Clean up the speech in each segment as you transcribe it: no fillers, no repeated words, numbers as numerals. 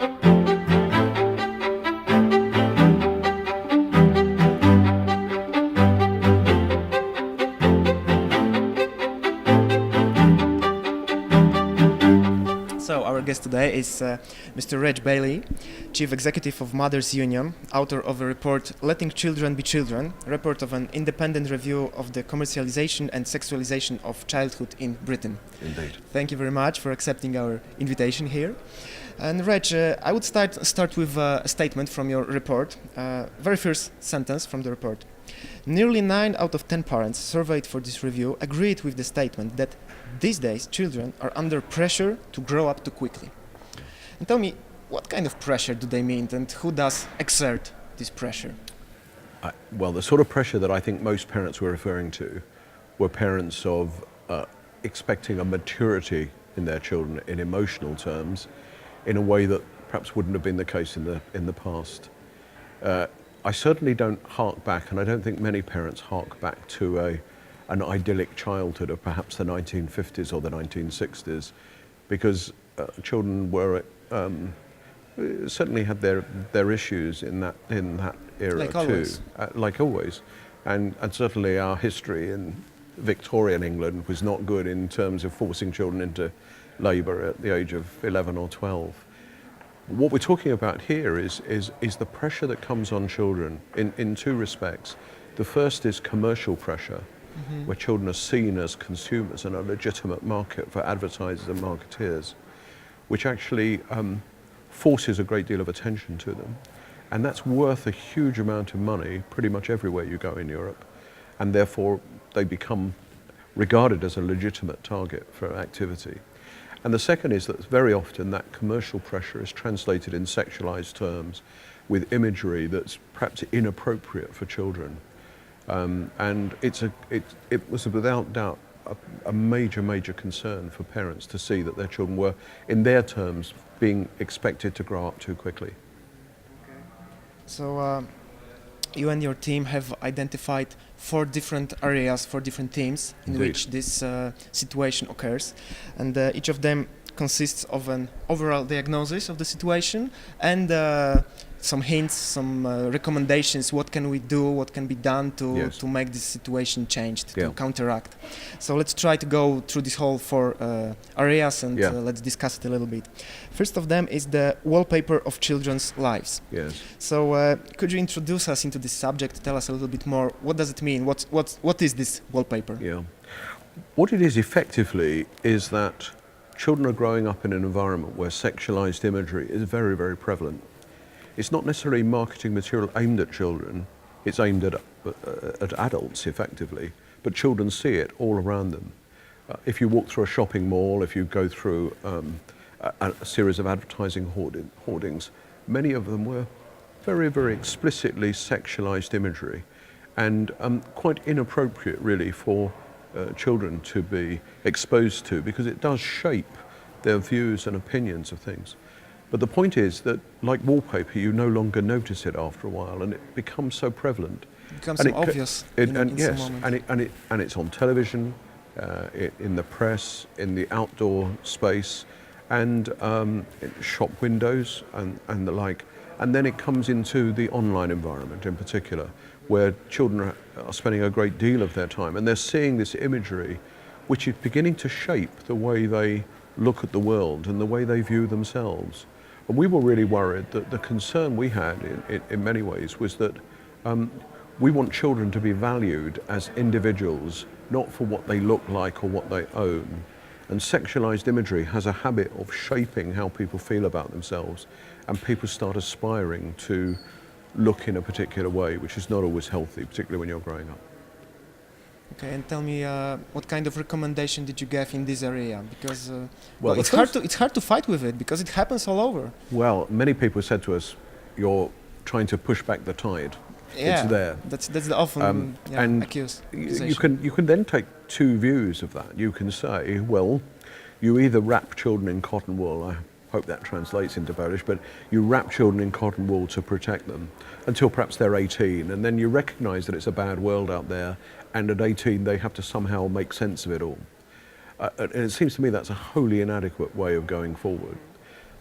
So our guest today is Mr. Reg Bailey, Chief Executive of Mothers Union, author of a report Letting Children Be Children, a report of an independent review of the commercialization and sexualization of childhood in Britain. Indeed. Thank you very much for accepting our invitation here. And Reg, I would start with a statement from your report, very first sentence from the report. Nearly 9 out of 10 parents surveyed for this review agreed with the statement that these days children are under pressure to grow up too quickly. And tell me, what kind of pressure do they mean and who does exert this pressure? Well, the sort of pressure that I think most parents were referring to were parents of expecting a maturity in their children in emotional terms in a way that perhaps wouldn't have been the case in the past. I certainly don't hark back, and I don't think many parents hark back to an idyllic childhood of perhaps the 1950s or the 1960s, because children were certainly had their issues in that era like too, always. Like always, and certainly our history in Victorian England was not good in terms of forcing children into labour at the age of 11 or 12. What we're talking about here is the pressure that comes on children in two respects. The first is commercial pressure, where children are seen as consumers and a legitimate market for advertisers and marketeers, which actually forces a great deal of attention to them. And that's worth a huge amount of money pretty much everywhere you go in Europe. And therefore, they become regarded as a legitimate target for activity. And the second is that very often that commercial pressure is translated in sexualized terms with imagery that's perhaps inappropriate for children. And it was without doubt a major concern for parents to see that their children were, in their terms, being expected to grow up too quickly. So you and your team have identified 4 different areas, 4 different themes in Indeed. which this situation occurs, and each of them consists of an overall diagnosis of the situation and some hints, some recommendations, what can we do, what can be done to make this situation changed, to counteract. So let's try to go through this whole 4 areas and let's discuss it a little bit. First of them is the wallpaper of children's lives. Yes. So could you introduce us into this subject, tell us a little bit more, what does it mean, what is this wallpaper? Yeah. What it is effectively is that children are growing up in an environment where sexualized imagery is very prevalent. It's not necessarily marketing material aimed at children, it's aimed at adults effectively, but children see it all around them. If you walk through a shopping mall, if you go through a series of advertising hoardings, many of them were very explicitly sexualized imagery and quite inappropriate really for children to be exposed to, because it does shape their views and opinions of things. But the point is that, like wallpaper, you no longer notice it after a while, and it becomes so prevalent. It becomes so obvious in some moment. And it's on television, in the press, in the outdoor space, and in shop windows and the like. And then it comes into the online environment in particular, where children are spending a great deal of their time, and they're seeing this imagery, which is beginning to shape the way they look at the world and the way they view themselves. And we were really worried that the concern we had in many ways was that we want children to be valued as individuals, not for what they look like or what they own. And sexualized imagery has a habit of shaping how people feel about themselves, and people start aspiring to look in a particular way, which is not always healthy, particularly when you're growing up. Okay, and tell me, what kind of recommendation did you give in this area? Because well, it's hard to fight with it because it happens all over. Well, many people said to us, "You're trying to push back the tide." Yeah, it's there. That's the often accusation. You can then take 2 views of that. You can say, well, you either wrap children in cotton wool. I hope that translates into Polish, but you wrap children in cotton wool to protect them until perhaps they're 18, and then you recognise that it's a bad world out there, and at 18 they have to somehow make sense of it all. And it seems to me that's a wholly inadequate way of going forward.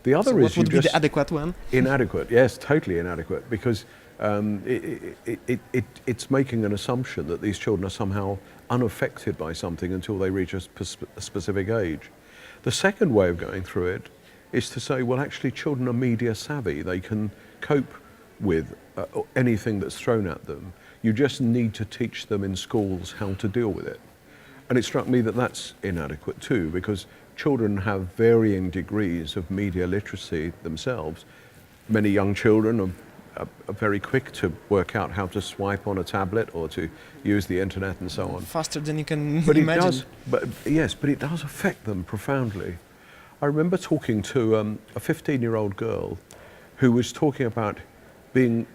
The other So is what would you be just the adequate one? inadequate. Yes, totally inadequate, because it's making an assumption that these children are somehow unaffected by something until they reach a specific age. The second way of going through it is to say, well, actually, children are media savvy. They can cope with anything that's thrown at them. You just need to teach them in schools how to deal with it. And it struck me that that's inadequate too, because children have varying degrees of media literacy themselves. Many young children are very quick to work out how to swipe on a tablet or to use the internet and so on. Faster than you can But imagine. but it does affect them profoundly. I remember talking to a 15-year-old girl who was talking about being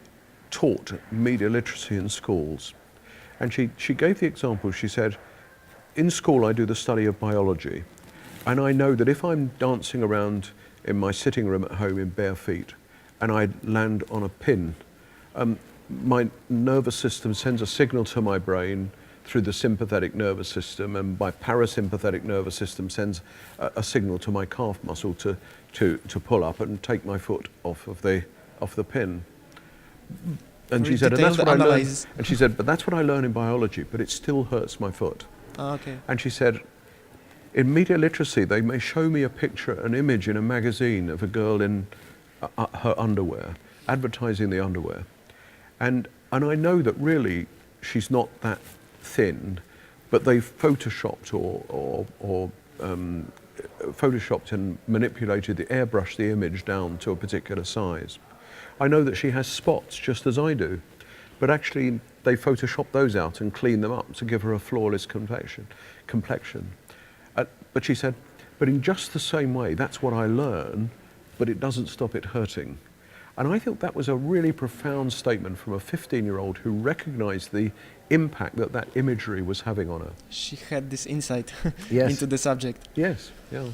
taught media literacy in schools. And she gave the example, she said, in school I do the study of biology, and I know that if I'm dancing around in my sitting room at home in bare feet and I land on a pin, my nervous system sends a signal to my brain through the sympathetic nervous system, and my parasympathetic nervous system sends a signal to my calf muscle to pull up and take my foot off the pin. And she said, and that's what I learned. And she said, but that's what I learn in biology, but it still hurts my foot. Okay. And she said, in media literacy, they may show me a picture, an image in a magazine of a girl in her underwear, advertising the underwear. And I know that really she's not that thin, but they've photoshopped or photoshopped and manipulated airbrushed the image down to a particular size. I know that she has spots just as I do, but actually they Photoshop those out and clean them up to give her a flawless complexion. But she said, but in just the same way, that's what I learn, but it doesn't stop it hurting. And I thought that was a really profound statement from a 15-year-old who recognized the impact that imagery was having on her. She had this insight Yes. into the subject. Yes, yeah.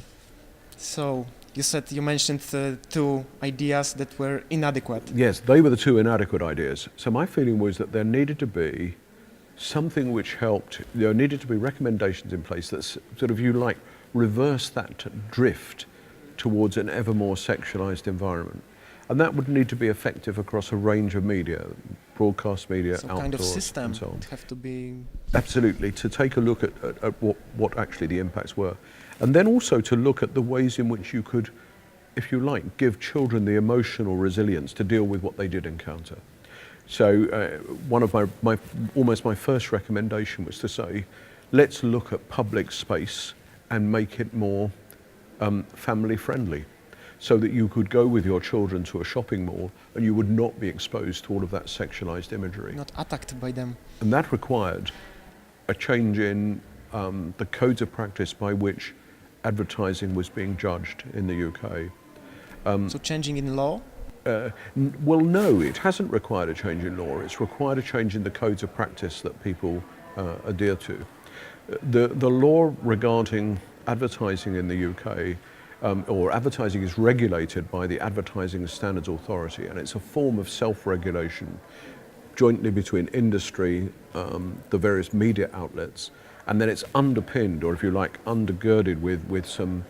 So you mentioned two ideas that were inadequate. Yes, they were the two inadequate ideas. So my feeling was that there needed to be something which helped, there needed to be recommendations in place that sort of, reverse that drift towards an ever more sexualized environment. And that would need to be effective across a range of media, broadcast media, Some outdoors, kind of system and so on. would have to be... Absolutely, to take a look at what actually the impacts were. And then also to look at the ways in which you could, if you like, give children the emotional resilience to deal with what they did encounter. So one of almost my first recommendation was to say, let's look at public space and make it more family friendly, so that you could go with your children to a shopping mall and you would not be exposed to all of that sexualized imagery. Not attacked by them. And that required a change in the codes of practice by which advertising was being judged in the UK. So changing in law? Well, no, it hasn't required a change in law. It's required a change in the codes of practice that people adhere to. The law regarding advertising in the UK, or advertising, is regulated by the Advertising Standards Authority, and it's a form of self-regulation jointly between industry, the various media outlets, and then it's underpinned, or if you like, undergirded with some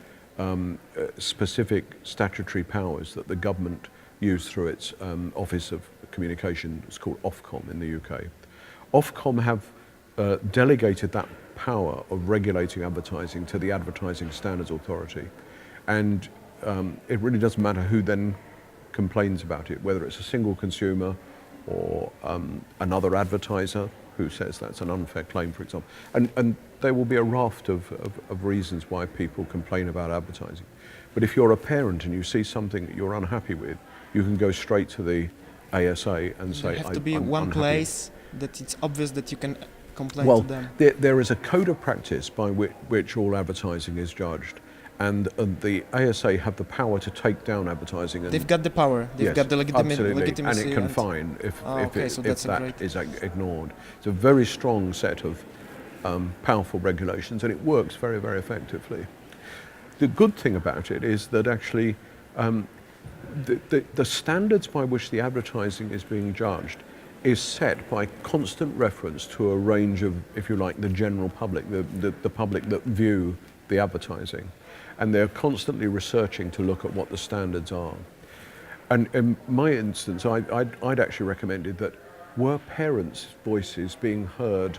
specific statutory powers that the government used through its Office of Communication. It's called Ofcom in the UK. Ofcom have delegated that power of regulating advertising to the Advertising Standards Authority. And it really doesn't matter who then complains about it, whether it's a single consumer or another advertiser who says that's an unfair claim, for example. And there will be a raft of reasons why people complain about advertising. But if you're a parent and you see something that you're unhappy with, you can go straight to the ASA and say, There have to be one place that it's obvious that you can complain to them. Well, there is a code of practice by which all advertising is judged. And the ASA have the power to take down advertising. And they've got the power. They've got the legitimacy. And it can fine if that is ignored. It's a very strong set of powerful regulations, and it works very, very effectively. The good thing about it is that actually the standards by which the advertising is being judged is set by constant reference to a range of, if you like, the general public, the public that view the advertising. and they're constantly researching to look at what the standards are. And in my instance, I'd actually recommended that were parents' voices being heard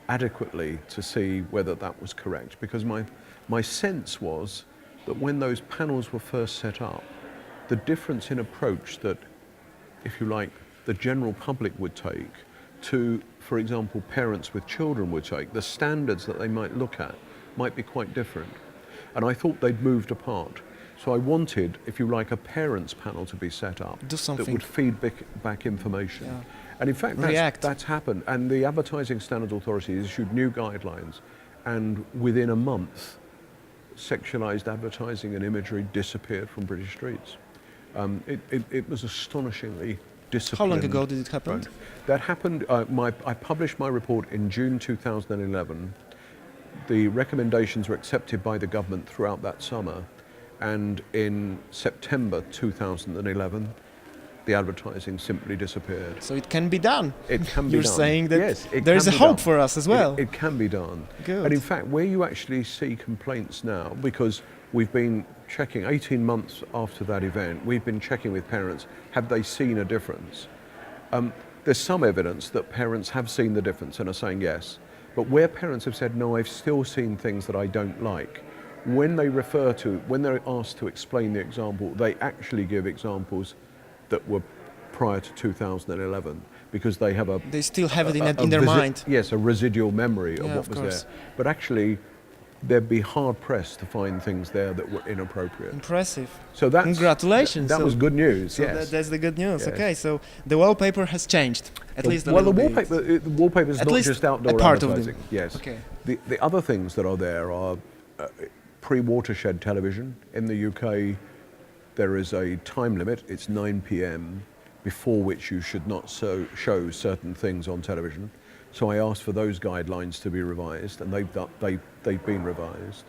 adequately to see whether that was correct? Because my sense was that when those panels were first set up, the difference in approach that, if you like, the general public would take to, for example, parents with children would take, the standards that they might look at might be quite different. And I thought they'd moved apart. So I wanted, if you like, a parents' panel to be set up that would feed back information. Yeah. And in fact, that's happened. And the Advertising Standards Authority issued new guidelines. And within a month, sexualized advertising and imagery disappeared from British streets. It was astonishingly disciplined. How long ago did it happen? Right. That happened, I published my report in June 2011. The recommendations were accepted by the government throughout that summer. And in September 2011, the advertising simply disappeared. So it can be done. It can be done. You're saying that yes, there is a hope for us as well. It can be done. Good. And in fact, where you actually see complaints now, because we've been checking 18 months after that event, we've been checking with parents, have they seen a difference? There's some evidence that parents have seen the difference and are saying yes. But where parents have said, no, I've still seen things that I don't like, when they're asked to explain the example, they actually give examples that were prior to 2011 because they have they still have it in their mind. Yes, a residual memory of what was course. there. But actually, they'd be hard pressed to find things there that were inappropriate. Impressive. So that's, congratulations. That was good news. So yes, that's the good news. Yes. Okay, so the wallpaper has changed at least a well, little the wallpaper is not just outdoor advertising. Yes. Okay. The other things that are there are pre-watershed television. In the UK, there is a time limit. It's 9 p.m. before which you should not show certain things on television. So I asked for those guidelines to be revised, and they've been revised.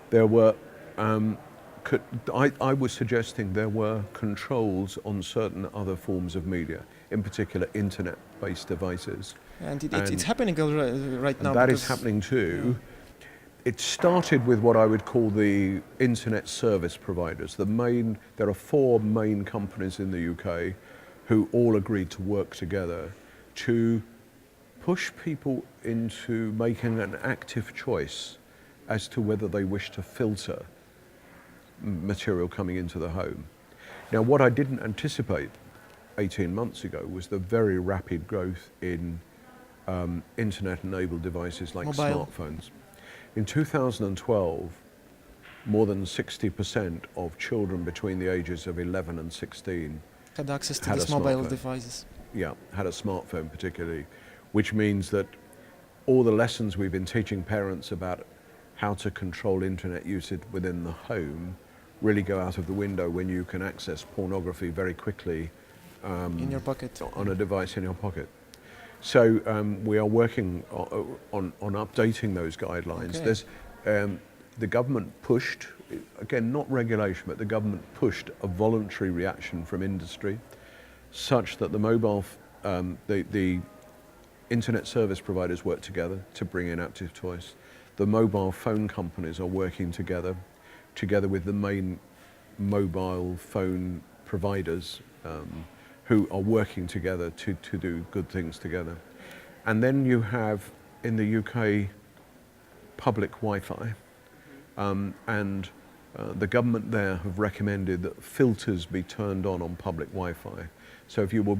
There were, I was suggesting there were controls on certain other forms of media, in particular internet-based devices. And it's happening right now. That is happening too. Yeah. It started with what I would call the internet service providers. There are 4 main companies in the UK who all agreed to work together to push people into making an active choice as to whether they wish to filter material coming into the home. Now, what I didn't anticipate 18 months ago was the very rapid growth in internet-enabled devices like smartphones. In 2012, more than 60% of children between the ages of 11 and 16 had access to these mobile devices. Yeah, had a smartphone particularly, which means that all the lessons we've been teaching parents about how to control internet usage within the home really go out of the window when you can access pornography very quickly in your pocket, on a device in your pocket. So we are working on updating those guidelines. Okay. There's, the government pushed, again, not regulation, but the government pushed a voluntary reaction from industry such that the internet service providers work together to bring in active choice. The mobile phone companies are working together with the main mobile phone providers who are working together to do good things together. And then you have, in the UK, public Wi-Fi. The government there have recommended that filters be turned on public Wi-Fi. So if you were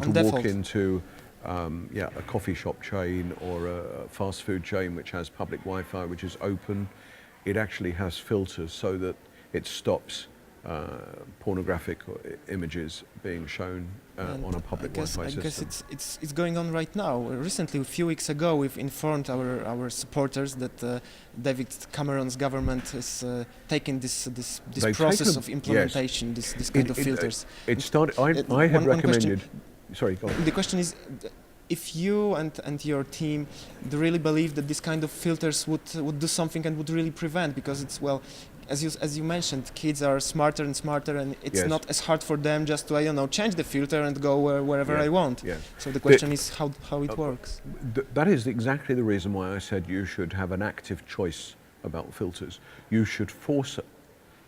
to walk into a coffee shop chain or a fast food chain which has public Wi-Fi, which is open, it actually has filters so that it stops pornographic images being shown on a public Wi-Fi system. I guess it's going on right now. Recently, a few weeks ago, we've informed our supporters that David Cameron's government is taking this process of implementation, yes, this kind of filters. It started. I had recommended. Sorry, go on. The question is, if you and your team do really believe that this kind of filters would do something and would really prevent, because it's, well, as you mentioned, kids are smarter and smarter, and it's yes, not as hard for them just to, I don't know, change the filter and go wherever yeah, I want. Yeah. So the question is how it works. That is exactly the reason why I said you should have an active choice about filters. You should force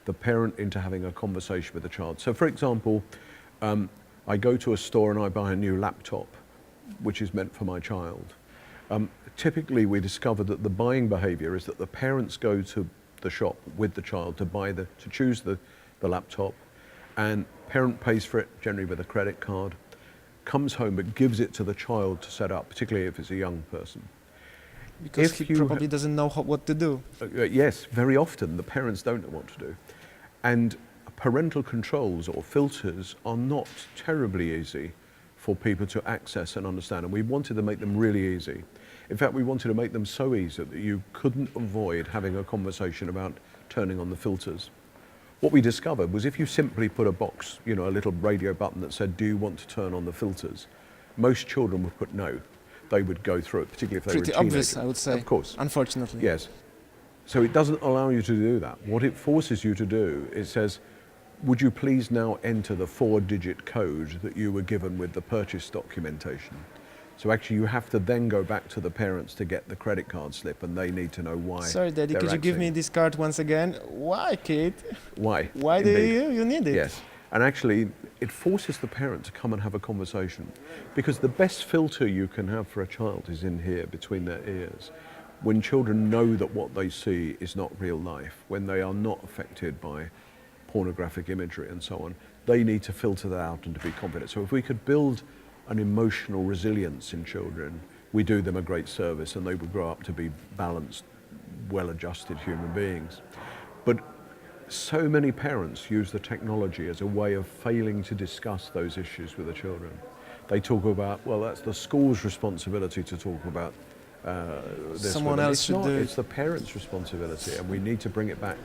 the parent into having a conversation with the child. So for example, I go to a store and I buy a new laptop, which is meant for my child. Typically we discover that the buying behavior is that the parents go to the shop with the child to choose the laptop, and parent pays for it, generally with a credit card, comes home but gives it to the child to set up, particularly if it's a young person. Because he probably doesn't know what to do. Yes, very often the parents don't know what to do. And parental controls or filters are not terribly easy for people to access and understand, and we wanted to make them really easy. In fact, we wanted to make them so easy that you couldn't avoid having a conversation about turning on the filters. What we discovered was if you simply put a box, a little radio button that said, do you want to turn on the filters? Most children would put no. They would go through it, particularly if they were a teenager. Pretty obvious, I would say. Of course. Unfortunately. Yes. So it doesn't allow you to do that. What it forces you to do, it says, would you please now enter the 4-digit code that you were given with the purchase documentation? So actually you have to then go back to the parents to get the credit card slip, and they need to know why. Sorry, Daddy, could you give me this card once again? Why, kid? Why? Why do you need it? Yes. And actually it forces the parent to come and have a conversation, because the best filter you can have for a child is in here between their ears. When children know that what they see is not real life, when they are not affected by pornographic imagery and so on, they need to filter that out and to be confident. So if we could build an emotional resilience in children, we do them a great service, and they would grow up to be balanced, well-adjusted human beings. But so many parents use the technology as a way of failing to discuss those issues with the children. They talk about, well, that's the school's responsibility to talk about this. Someone else should do it. It's the parents' responsibility, and we need to bring it back.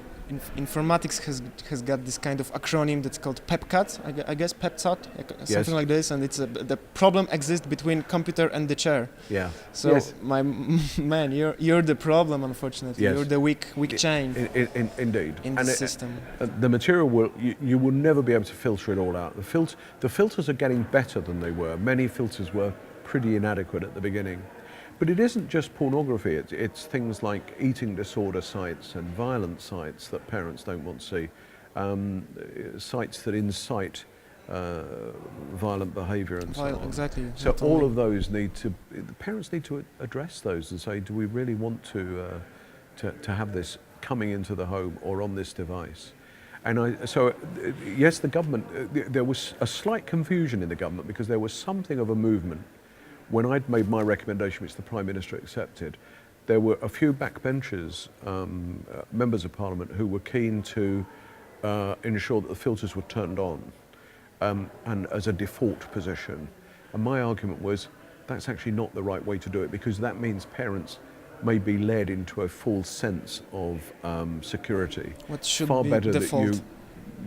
Informatics has got this kind of acronym that's called PEPCAT, I guess PEPCAT, something like this, and it's the problem exists between computer and the chair. Yeah. So yes. my man, you're the problem, unfortunately. Yes. You're the weak chain. Indeed. In the system. The material you will never be able to filter it all out. The filters are getting better than they were. Many filters were pretty inadequate at the beginning. But it isn't just pornography, it's things like eating disorder sites and violent sites that parents don't want to see, sites that incite violent behaviour and so on. Exactly. So all of those the parents need to address those and say, do we really want to have this coming into the home or on this device? And yes, the government, there was a slight confusion in the government, because there was something of a movement. When I'd made my recommendation, which the Prime Minister accepted, there were a few backbenchers, members of Parliament, who were keen to ensure that the filters were turned on, and as a default position. And my argument was, that's actually not the right way to do it, because that means parents may be led into a false sense of security. What should far be better default. that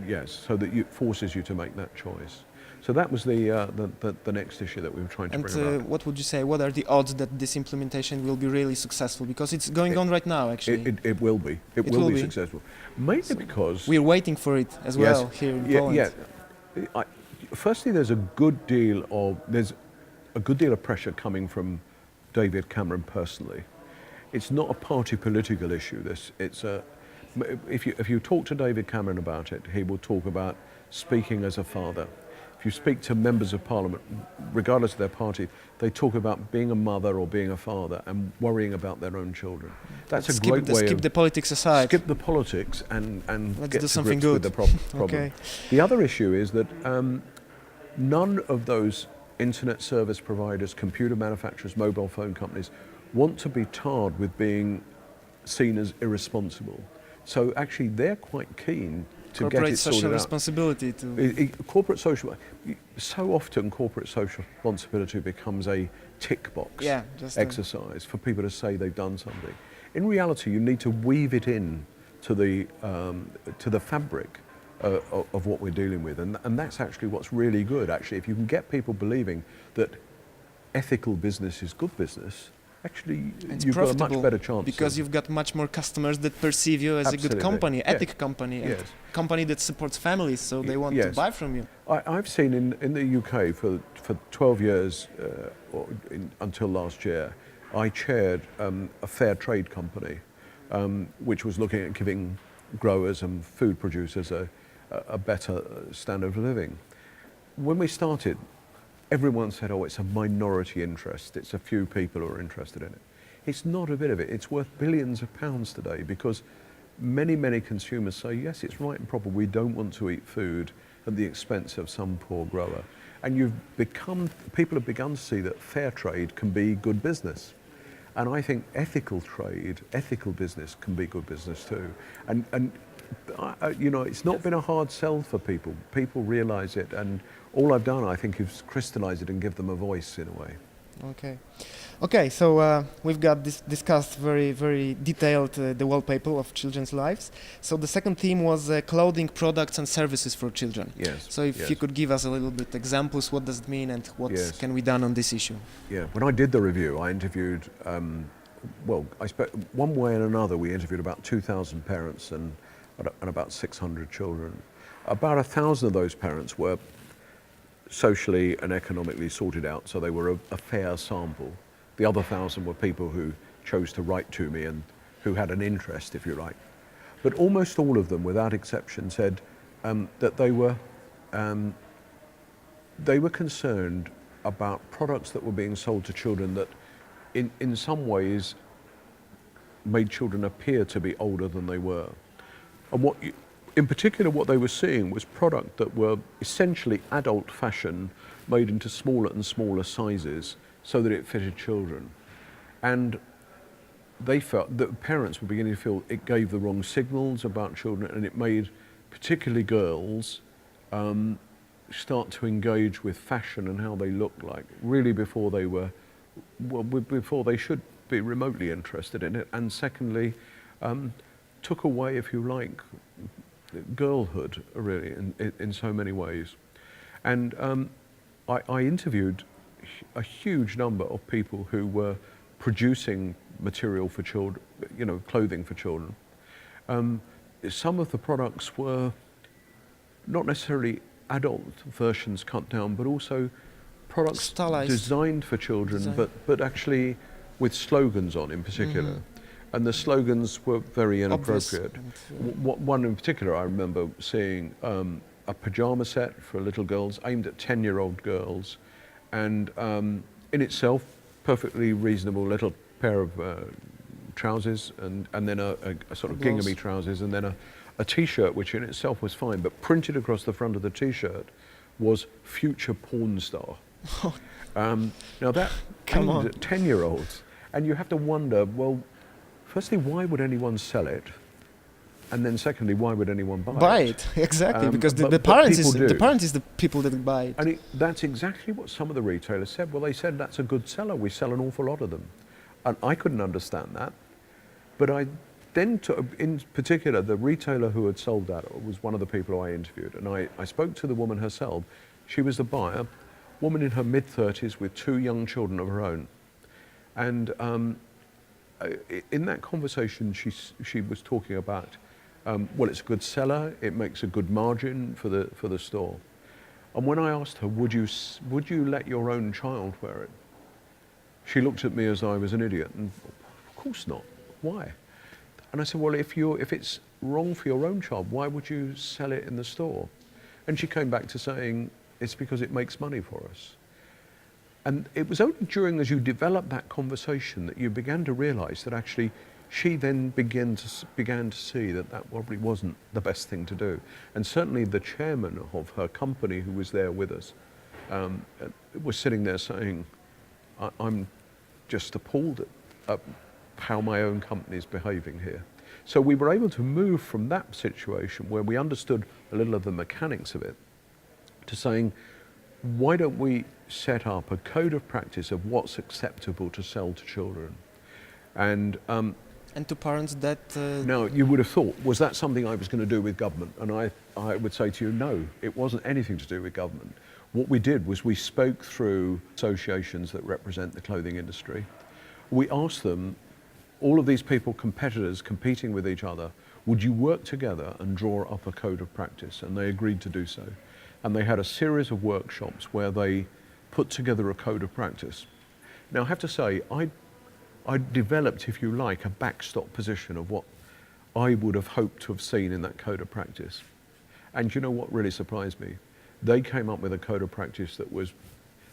yes, so that it forces you to make that choice. So that was the next issue that we were trying to bring about. What would you say? What are the odds that this implementation will be really successful? Because it's going on right now, actually. It will be. It will be successful. Mainly because we're waiting for it as well here in Poland. Yeah. Firstly, there's a good deal of pressure coming from David Cameron personally. It's not a party political issue. If you talk to David Cameron about it, he will talk about speaking as a father. If you speak to members of Parliament, regardless of their party, they talk about being a mother or being a father and worrying about their own children. That's a great way of... Skip the politics aside. Skip the politics and Let's get do to something grips good. with the problem. Okay. The other issue is that none of those internet service providers, computer manufacturers, mobile phone companies want to be tarred with being seen as irresponsible. So actually they're quite keen to get it sorted out. Corporate social responsibility so often corporate social responsibility becomes a tick box exercise for people to say they've done something. In reality, you need to weave it in to the fabric of what we're dealing with, and that's actually what's really good. Actually, if you can get people believing that ethical business is good business, actually you've got a much better chance. Because you've got much more customers that perceive you as a good company, ethical company, a company that supports families, so they want to buy from you. I've seen in the UK for 12 years, until last year, I chaired a fair trade company which was looking at giving growers and food producers a better standard of living. When we started, everyone said, oh, it's a minority interest. It's a few people who are interested in it. It's not a bit of it. It's worth billions of pounds today because many, many consumers say, yes, it's right and proper. We don't want to eat food at the expense of some poor grower. And people have begun to see that fair trade can be good business. And I think ethical trade, ethical business can be good business too. And you know, it's not been a hard sell for people. People realise it, and all I've done, I think, is crystallise it and give them a voice in a way. Okay, so we've got discussed very, very detailed the wallpaper of children's lives. So the second theme was clothing, products and services for children. Yes. So if you could give us a little bit examples, what does it mean and what can be done on this issue? Yeah, when I did the review, I interviewed, one way and another, we interviewed about 2,000 parents and about 600 children. About 1,000 of those parents were socially and economically sorted out, so they were a fair sample. The other 1,000 were people who chose to write to me and who had an interest, if you like. But almost all of them, without exception, said that they were concerned about products that were being sold to children that in some ways made children appear to be older than they were. And in particular, what they were seeing was product that were essentially adult fashion made into smaller and smaller sizes so that it fitted children. And they felt that parents were beginning to feel it gave the wrong signals about children, and it made particularly girls start to engage with fashion and how they looked like really before they should be remotely interested in it. And secondly, took away, if you like, girlhood really in so many ways. And I interviewed a huge number of people who were producing material for children, you know, clothing for children. Some of the products were not necessarily adult versions cut down, but also products stylized, designed for children, but actually with slogans on in particular. And the slogans were very inappropriate. One in particular, I remember seeing a pajama set for little girls aimed at 10-year-old girls, and in itself, perfectly reasonable little pair of trousers, and then a sort of ginghamy trousers, and then a T-shirt, which in itself was fine, but printed across the front of the T-shirt was future porn star. Now that aimed at 10-year-olds, and you have to wonder, well, firstly, why would anyone sell it? And then secondly, why would anyone buy it? Exactly, because the parents is the people that buy it. And that's exactly what some of the retailers said. Well, they said that's a good seller. We sell an awful lot of them. And I couldn't understand that. But I then took, in particular, the retailer who had sold that was one of the people I interviewed. And I spoke to the woman herself. She was the buyer, woman in her mid-30s with 2 young children of her own. And in that conversation, she was talking about, well, it's a good seller, it makes a good margin for the store. And when I asked her, would you let your own child wear it? She looked at me as I was an idiot, and of course not. Why? And I said, well, if it's wrong for your own child, why would you sell it in the store? And she came back to saying, it's because it makes money for us. And it was only during as you developed that conversation that you began to realise that actually she then began to see that probably wasn't the best thing to do. And certainly the chairman of her company, who was there with us, was sitting there saying, I'm just appalled at how my own company is behaving here. So we were able to move from that situation where we understood a little of the mechanics of it to saying, why don't we set up a code of practice of what's acceptable to sell to children? And to parents that... Now, you would have thought, was that something I was going to do with government? And I would say to you, no, it wasn't anything to do with government. What we did was we spoke through associations that represent the clothing industry. We asked them, all of these people, competitors competing with each other, would you work together and draw up a code of practice? And they agreed to do so. And they had a series of workshops where they put together a code of practice. Now, I have to say, I developed, if you like, a backstop position of what I would have hoped to have seen in that code of practice. And you know what really surprised me? They came up with a code of practice that was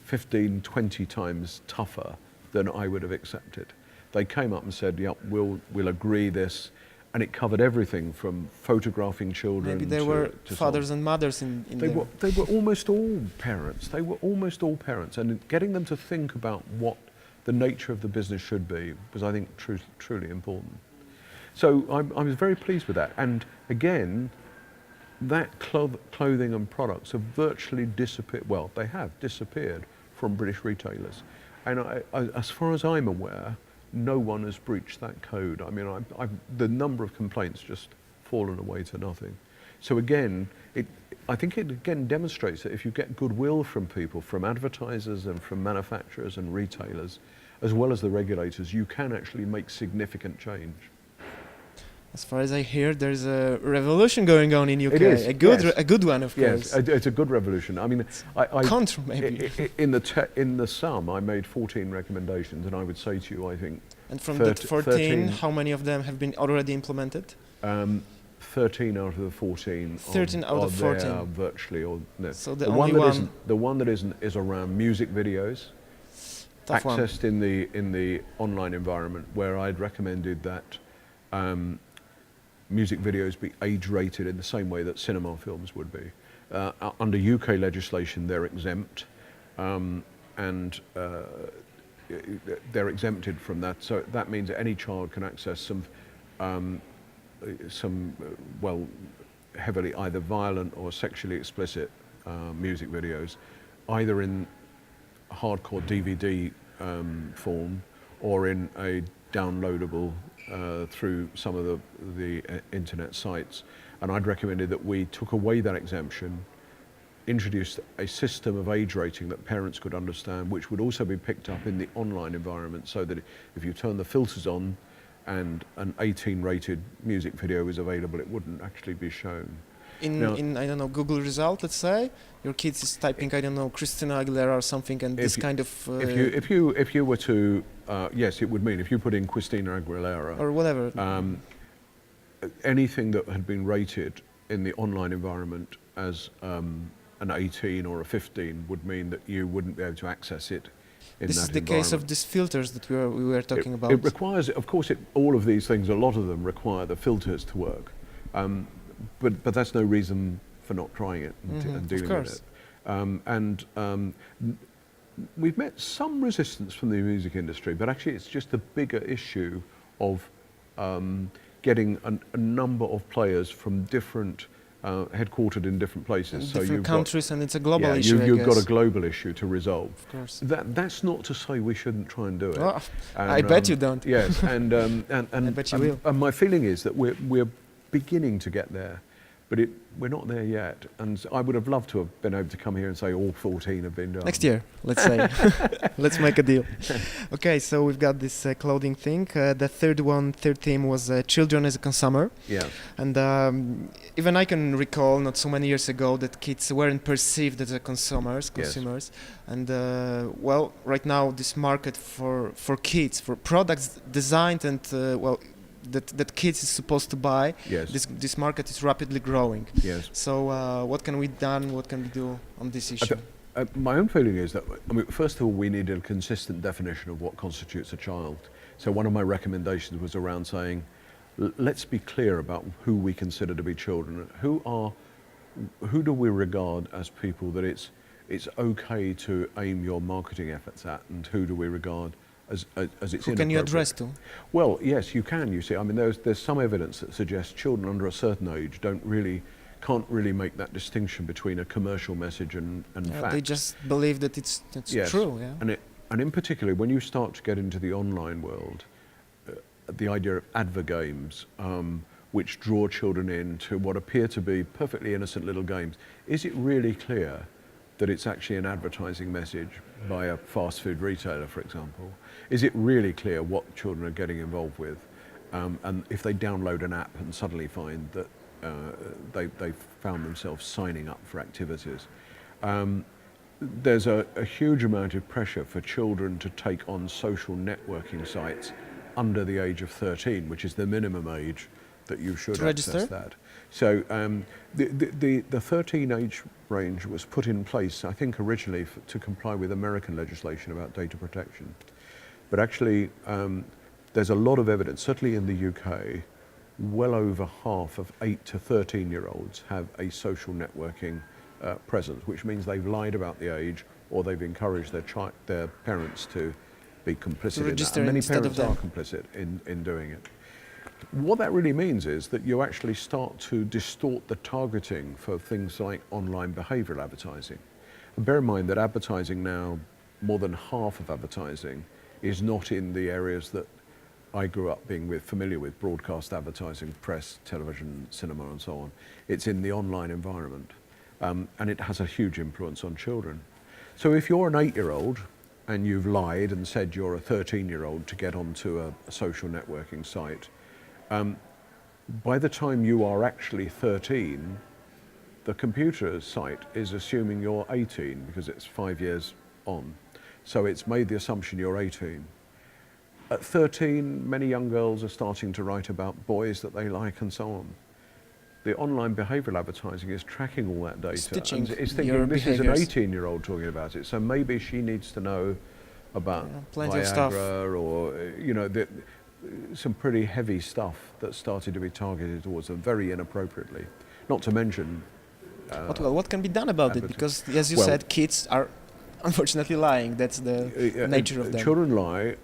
15, 20 times tougher than I would have accepted. They came up and said, yep, we'll agree this. And it covered everything from photographing children. Maybe there were fathers and mothers in they there. they were almost all parents. They were almost all parents. And getting them to think about what the nature of the business should be was, I think, truly important. So I was very pleased with that. And again, that clothing and products have virtually disappeared. Well, they have disappeared from British retailers. And as far as I'm aware, no one has breached that code. I mean, the number of complaints just fallen away to nothing. So again, I think it again demonstrates that if you get goodwill from people, from advertisers and from manufacturers and retailers, as well as the regulators, you can actually make significant change. As far as I hear, there's a revolution going on in UK. It is, a good, yes. a good one, of course. Yes, it's a good revolution. I mean, Contra, maybe. in the sum, I made 14 recommendations, and I would say to you, I think. And from that 14, how many of them have been already implemented? 13 out of the 14. 13 out of 14. There virtually, or no. So the only one. The one that isn't is around music videos, accessed in the online environment, where I'd recommended that. Music videos be age-rated in the same way that cinema films would be. Under UK legislation, they're exempt, and they're exempted from that. So that means that any child can access some heavily either violent or sexually explicit music videos, either in hardcore DVD form or in a downloadable through some of the internet sites. And I'd recommended that we took away that exemption, introduced a system of age rating that parents could understand, which would also be picked up in the online environment, so that if you turn the filters on and an 18 rated music video is available, it wouldn't actually be shown. In I don't know, Google result, let's say your kids is typing, I don't know, Christina Aguilera or something, and this kind of if you were to yes, it would mean if you put in Christina Aguilera or whatever, anything that had been rated in the online environment as an 18 or a 15 would mean that you wouldn't be able to access it. This is the case of these filters that we were talking about. It requires, of course, all of these things, a lot of them require the filters to work. But that's no reason for not trying it and dealing with it. We've met some resistance from the music industry, but actually it's just a bigger issue of getting a number of players from different, headquartered in different places. So different countries, and it's a global issue, you've got a global issue to resolve. Of course. That's not to say we shouldn't try and do it. Well, I bet you don't. Yes, and I bet you will. And my feeling is that we're beginning to get there, but we're not there yet. And I would have loved to have been able to come here and say all 14 have been done. Next year, let's say. Let's make a deal. Okay, so we've got this clothing thing. The third theme was children as a consumer. Yeah. And even I can recall not so many years ago that kids weren't perceived as consumers. Yes. And well, right now this market for kids, for products designed and that kids is supposed to buy. Yes. This market is rapidly growing. Yes. So what can we do on this issue? My own feeling is that, I mean, first of all, we need a consistent definition of what constitutes a child. So one of my recommendations was around saying, let's be clear about who we consider to be children. Who do we regard as people that it's okay to aim your marketing efforts at, and who do we regard as it's inappropriate? Who can you address to? Well, yes, you can. You see, I mean, there's some evidence that suggests children under a certain age can't really make that distinction between a commercial message and fact. They just believe that it's yes. true. Yeah. And in particular, when you start to get into the online world, the idea of advert games, which draw children into what appear to be perfectly innocent little games, is it really clear that it's actually an advertising message by a fast food retailer, for example? Is it really clear what children are getting involved with? And if they download an app and suddenly find that they've found themselves signing up for activities. there's a huge amount of pressure for children to take on social networking sites under the age of 13, which is the minimum age that you should To access register? that. So the 13 age range was put in place, I think, originally to comply with American legislation about data protection. But actually, there's a lot of evidence, certainly in the UK, well over half of 8 to 13-year-olds have a social networking presence, which means they've lied about the age or they've encouraged their parents to be complicit in that. register And many instead parents of are them. complicit in doing it. What that really means is that you actually start to distort the targeting for things like online behavioural advertising. And bear in mind that advertising now, more than half of advertising, is not in the areas that I grew up being familiar with, broadcast advertising, press, television, cinema and so on. It's in the online environment. And it has a huge influence on children. So if you're an 8-year-old and you've lied and said you're a 13-year-old to get onto a social networking site, by the time you are actually 13, the computer site is assuming you're 18 because it's 5 years on. So it's made the assumption you're 18. At 13, many young girls are starting to write about boys that they like and so on. The online behavioural advertising is tracking all that data. Stitching and it's your thinking this is an behaviours. 18-year-old talking about it, so maybe she needs to know about plenty of stuff. Viagra or, some pretty heavy stuff that started to be targeted towards them very inappropriately. Not to mention... What can be done about it? Because, as you said, kids are unfortunately lying. That's the nature of them. Children lie.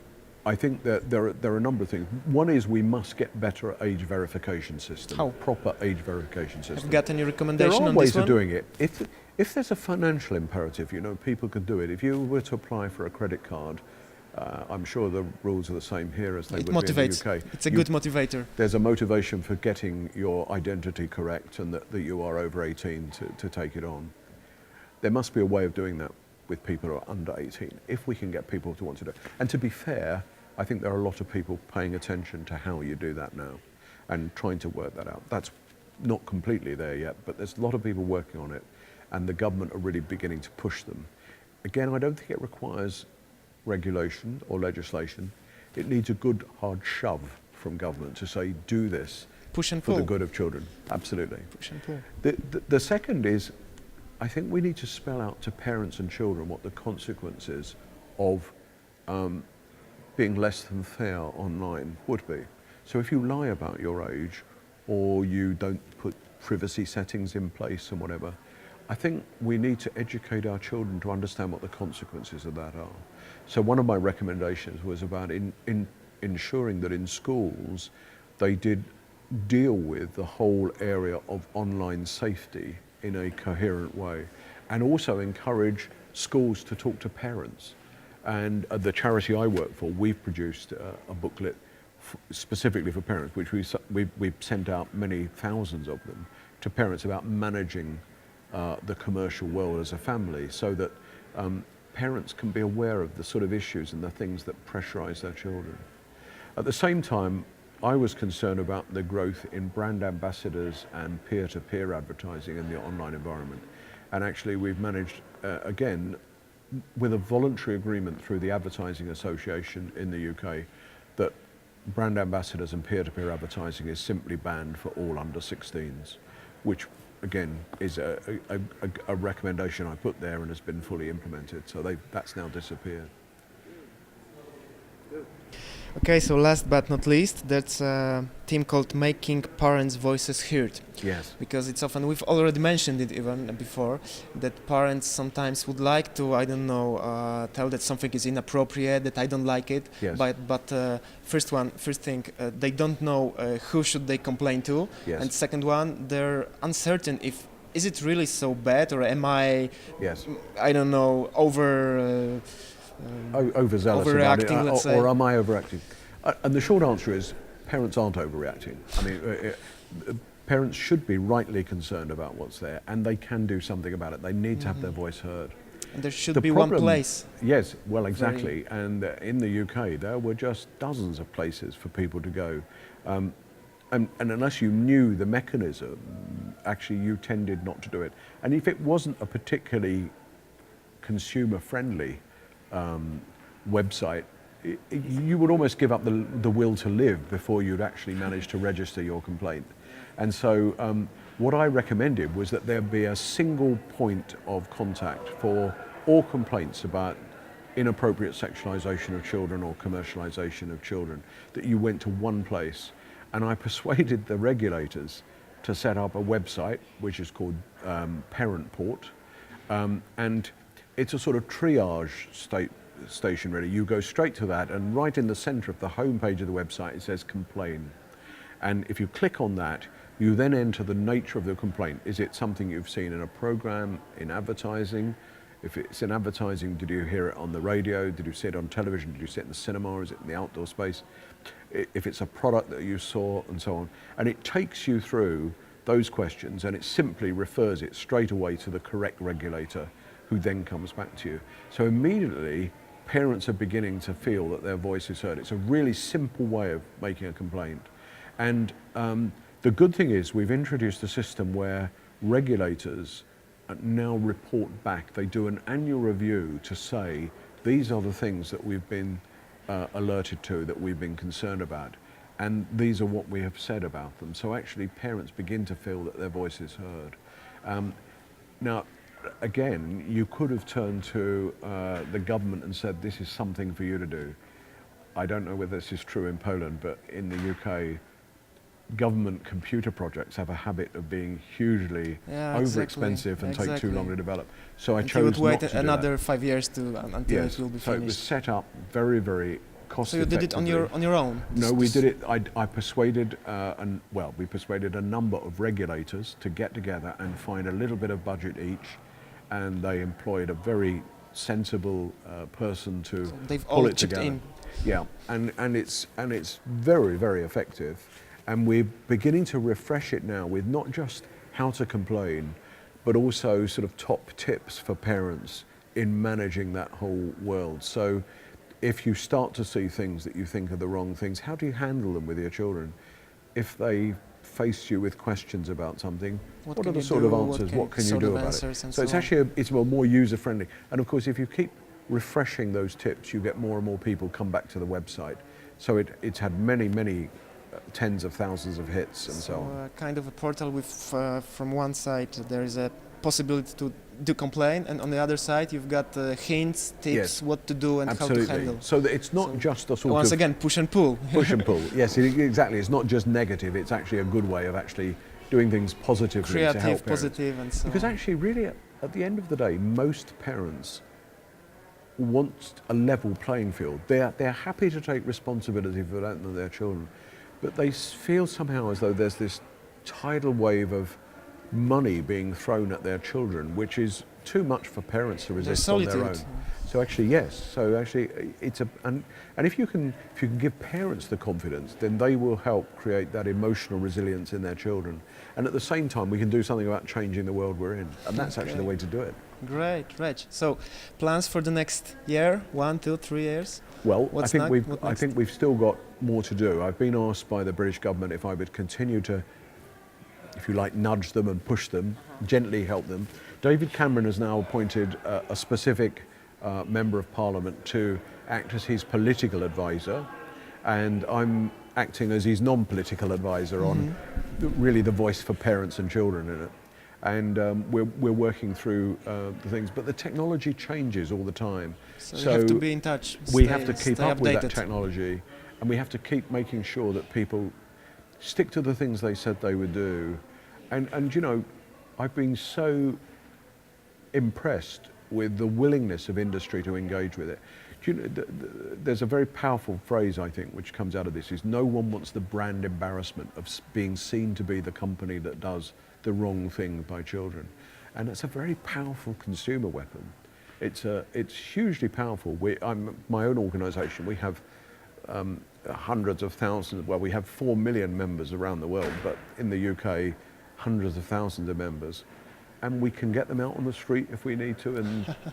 I think that there are a number of things. One is we must get better at age verification system. How? Proper age verification system. Have you got any There recommendation are on ways this one? of doing it. If there's a financial imperative, people can do it. If you were to apply for a credit card, I'm sure the rules are the same here as they It would be in motivates. the UK. It's a good motivator. There's a motivation for getting your identity correct and that you are over 18 to take it on. There must be a way of doing that with people who are under 18, if we can get people to want to do it. And to be fair, I think there are a lot of people paying attention to how you do that now and trying to work that out. That's not completely there yet, but there's a lot of people working on it, and the government are really beginning to push them. Again, I don't think it requires regulation or legislation. It needs a good hard shove from government to say, do this Push and for pull. the good of children. Absolutely. Push and pull. The second is, I think we need to spell out to parents and children what the consequences of being less than fair online would be. So if you lie about your age or you don't put privacy settings in place and whatever, I think we need to educate our children to understand what the consequences of that are. So one of my recommendations was about ensuring that in schools they did deal with the whole area of online safety in a coherent way, and also encourage schools to talk to parents. And the charity I work for, we've produced a booklet specifically for parents, which we've sent out many thousands of them to parents about managing the commercial world as a family, so that parents can be aware of the sort of issues and the things that pressurize their children. At the same time, I was concerned about the growth in brand ambassadors and peer-to-peer advertising in the online environment. And actually we've managed, again, with a voluntary agreement through the Advertising Association in the UK, that brand ambassadors and peer-to-peer advertising is simply banned for all under 16s, which again is a recommendation I put there and has been fully implemented. So that's now disappeared. Okay, so last but not least, that's a team called Making Parents' Voices Heard. Yes. Because it's often, we've already mentioned it even before, that parents sometimes would like to, I don't know, tell that something is inappropriate, that I don't like it. Yes. But first thing, they don't know who should they complain to. Yes. And second one, they're uncertain if, is it really so bad, or am I, Yes. I don't know, Overzealous overreacting, about it, let's say. or am I overreacting? And the short answer is, parents aren't overreacting. I mean, parents should be rightly concerned about what's there, and they can do something about it. They need to have their voice heard. And there should The be problem- one place. Yes, well, exactly. And in the UK, there were just dozens of places for people to go. And unless you knew the mechanism, actually you tended not to do it. And if it wasn't a particularly consumer-friendly website, you would almost give up the will to live before you'd actually manage to register your complaint. And so what I recommended was that there be a single point of contact for all complaints about inappropriate sexualization of children or commercialization of children, that you went to one place. And I persuaded the regulators to set up a website which is called Parent Port, and it's a sort of triage station really. You go straight to that, and right in the center of the homepage of the website it says complain. And if you click on that, you then enter the nature of the complaint. Is it something you've seen in a program, in advertising? If it's in advertising, did you hear it on the radio? Did you see it on television? Did you see it in the cinema? Is it in the outdoor space? If it's a product that you saw, and so on. And it takes you through those questions, and it simply refers it straight away to the correct regulator, who then comes back to you. So immediately, parents are beginning to feel that their voice is heard. It's a really simple way of making a complaint. And the good thing is we've introduced a system where regulators now report back. They do an annual review to say, these are the things that we've been alerted to, that we've been concerned about, and these are what we have said about them. So actually parents begin to feel that their voice is heard. Now, again, you could have turned to the government and said, this is something for you to do. I don't know whether this is true in Poland, but in the UK, government computer projects have a habit of being hugely over-expensive and take too long to develop. So I chose you would not to wait do another that. 5 years until it will be So it was finished. set up very, very cost So you did it on your own? No, we did it. I persuaded, we persuaded a number of regulators to get together and find a little bit of budget each, and they employed a very sensible person to So they've pull all it chipped together. in. Yeah, and it's very, very effective, and we're beginning to refresh it now with not just how to complain, but also sort of top tips for parents in managing that whole world. So if you start to see things that you think are the wrong things, how do you handle them with your children? If they face you with questions about something, what are the sort of answers? What can you do about it? So it's actually it's more user friendly. And of course, if you keep refreshing those tips, you get more and more people come back to the website. So it's had many tens of thousands of hits and so on. Kind of a portal with, from one side there is a possibility to do complain, and on the other side you've got hints, tips, Yes, what to do and absolutely. how to handle. So that it's not just a sort Once of again, push and pull. push and pull. Yes, exactly. It's not just negative. It's actually a good way of actually doing things positively to help Creative, parents. positive, and so Because on. actually, really, at the end of the day, most parents want a level playing field. They're happy to take responsibility for that and their children, but they feel somehow as though there's this tidal wave of money being thrown at their children, which is too much for parents to resist on their own. So actually, yes. So actually, it's and if you can give parents the confidence, then they will help create that emotional resilience in their children. And at the same time, we can do something about changing the world we're in, and that's actually the way to do it. Great, Reg. So, plans for the next year? 1, 2, 3 years? Well, What's I think next? we've still got more to do. I've been asked by the British government if I would continue to, if you like, nudge them and push them, gently help them. David Cameron has now appointed a specific member of Parliament to act as his political advisor, and I'm acting as his non-political advisor on really the voice for parents and children in it. And we're working through the things, but the technology changes all the time. So you have to be in touch. We have to keep stay up with updated. that technology, and we have to keep making sure that people stick to the things they said they would do. And you know, I've been so impressed with the willingness of industry to engage with it. Do you know, there's a very powerful phrase, I think, which comes out of this, is no one wants the brand embarrassment of being seen to be the company that does the wrong thing by children. And it's a very powerful consumer weapon. It's hugely powerful. My own organisation, we have hundreds of thousands, well, we have 4 million members around the world, but in the UK, hundreds of thousands of members. and we can get them out on the street if we need to,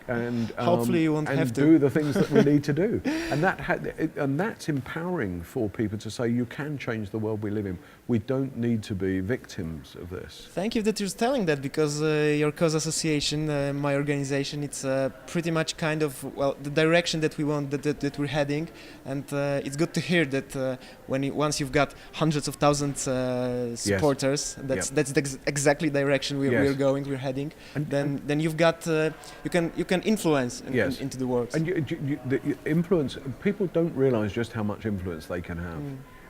and Hopefully you won't and have to. do the things that we need to do, and that's empowering for people to say you can change the world we live in. We don't need to be victims of this. Thank you that you're telling that, because your cause association, my organization, it's pretty much kind of, well, the direction that we want, that we're heading, and it's good to hear that once you've got hundreds of thousands supporters, that's the exactly direction we're going, we're heading. And then you've got you can influence into the world. And the influence, people don't realise just how much influence they can have.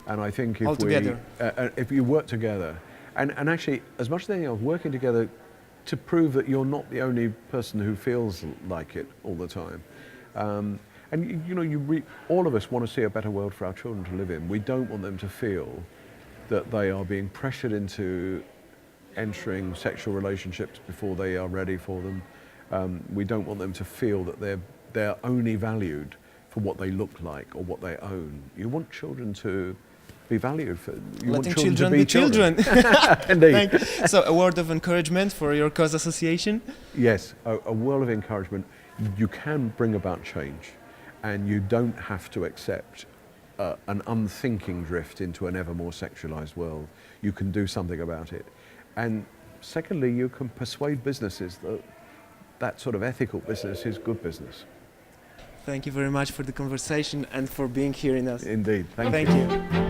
And I think if you work together, and actually, as much as anything else, working together to prove that you're not the only person who feels like it all the time. And you know, all of us want to see a better world for our children to live in. We don't want them to feel that they are being pressured into entering sexual relationships before they are ready for them. We don't want them to feel that they're only valued for what they look like or what they own. You want children to be valued for. You Letting want children to be children. Indeed. So a word of encouragement for your cause association. Yes, a word of encouragement. You can bring about change, and you don't have to accept an unthinking drift into an ever more sexualized world. You can do something about it. And secondly, you can persuade businesses that that sort of ethical business is good business. Thank you very much for the conversation and for being here in us. Indeed. Thank you.